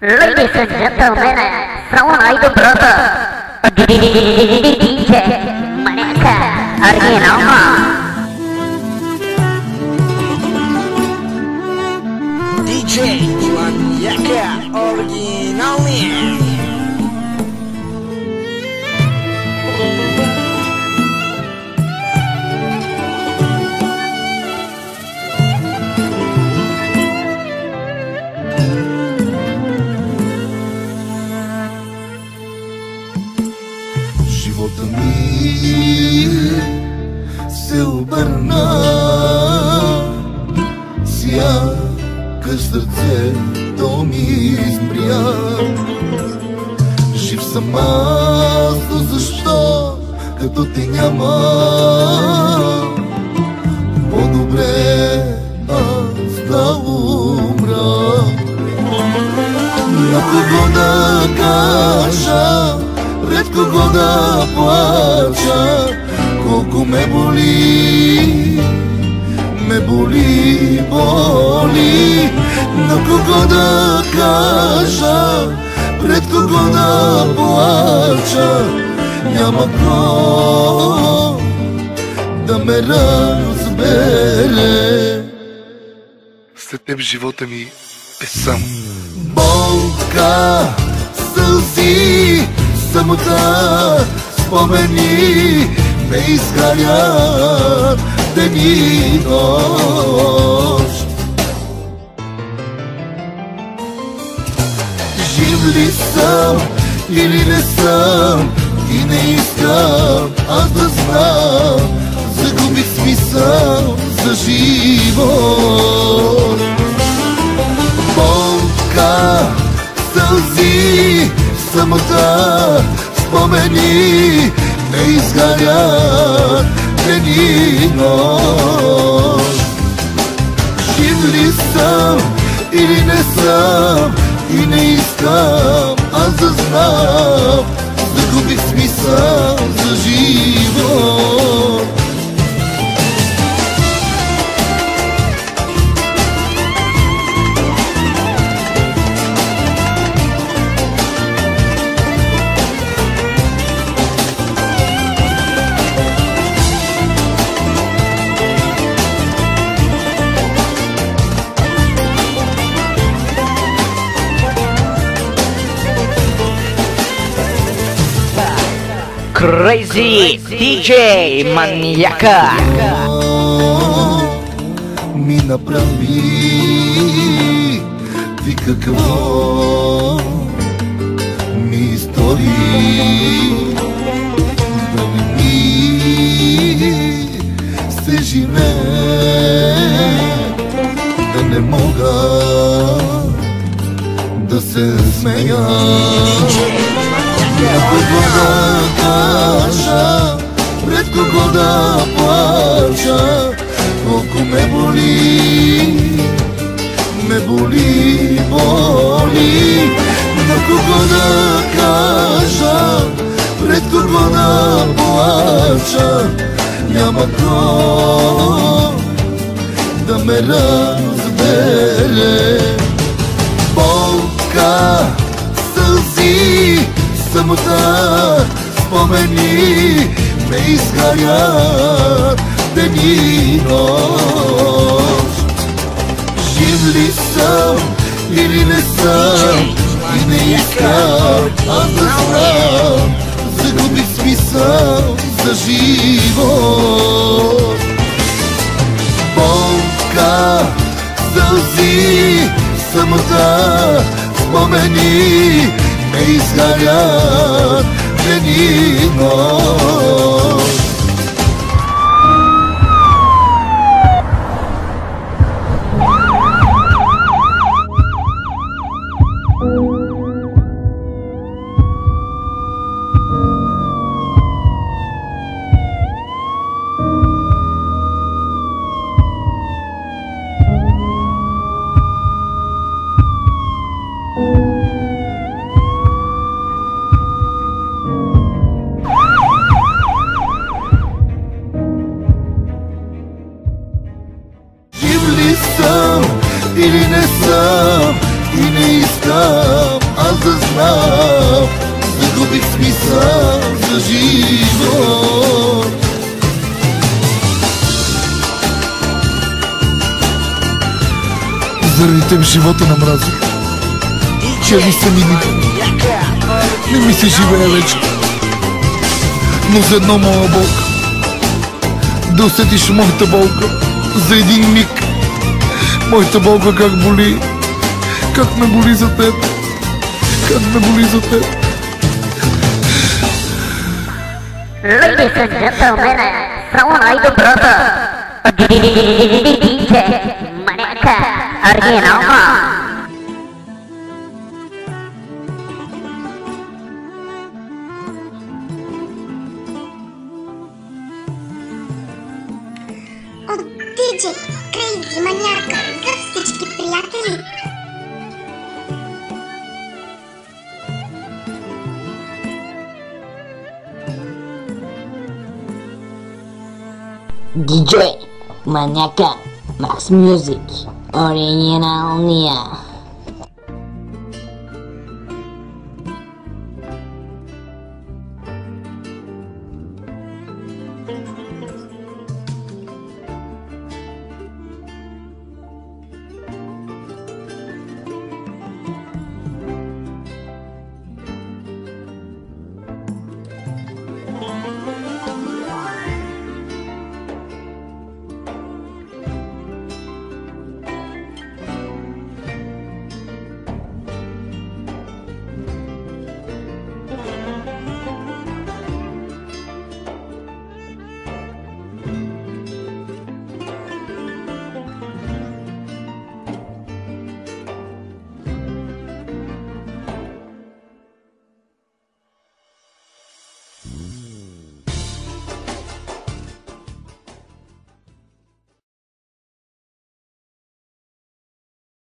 Ladies and gentlemen, sama itu brother DJ Maniaka original. DJ Maniaka originalnya. Живота ми се обърна, сякаш сърцето ми изпря. Жив съм аз, но защо като те няма? По-добре аз да умра. На кого да кажа, пред кого да плача, колко ме боли, боли. На кого да кажа, пред кого да плача, няма кой да ме разбере. След теб живота ми е само болка, сълзи, самота, спомени ме изгарят ден и нощ. Жив ли съм или не съм, и не искам аз да знам. Загубих смисъл за живот. Болка, сълзи, самота, спомени ме изгарят ден и нощ. Жив ли съм или не съм, и не искам аз да знам. Загубих смисъл за живот. Crazy DJ Maniaka ми направи, ти какво ми стори, да не ми се живее, да не мога да се смея. На кого да кажа, пред кого да плача, колко ме боли, боли. На кого да кажа, пред кого да плача, няма кой да ме разбере. Болка, сълзи, самота, спомени ме изгарят ден и нощ. Жив ли съм или не съм, и не искам аз да знам. Загубих смисъл за живот. Болка, сълзи, самота, спомени ме изгарят ден и нощ. загубих смисъл за живот. Заради теб живота намразих. Черни са ми не ми се живее вече. Но за едно моя болка, да усетиш моята болка за един миг. Моята болка как боли, как ме боли за теб, как ме боли за теб. Ladies and gentlemen, само най-доброто DJ Maniaca оригинално. От DJ Crazy Maniaca за всички приятели. DJ Maniaca Max Music оригиналния.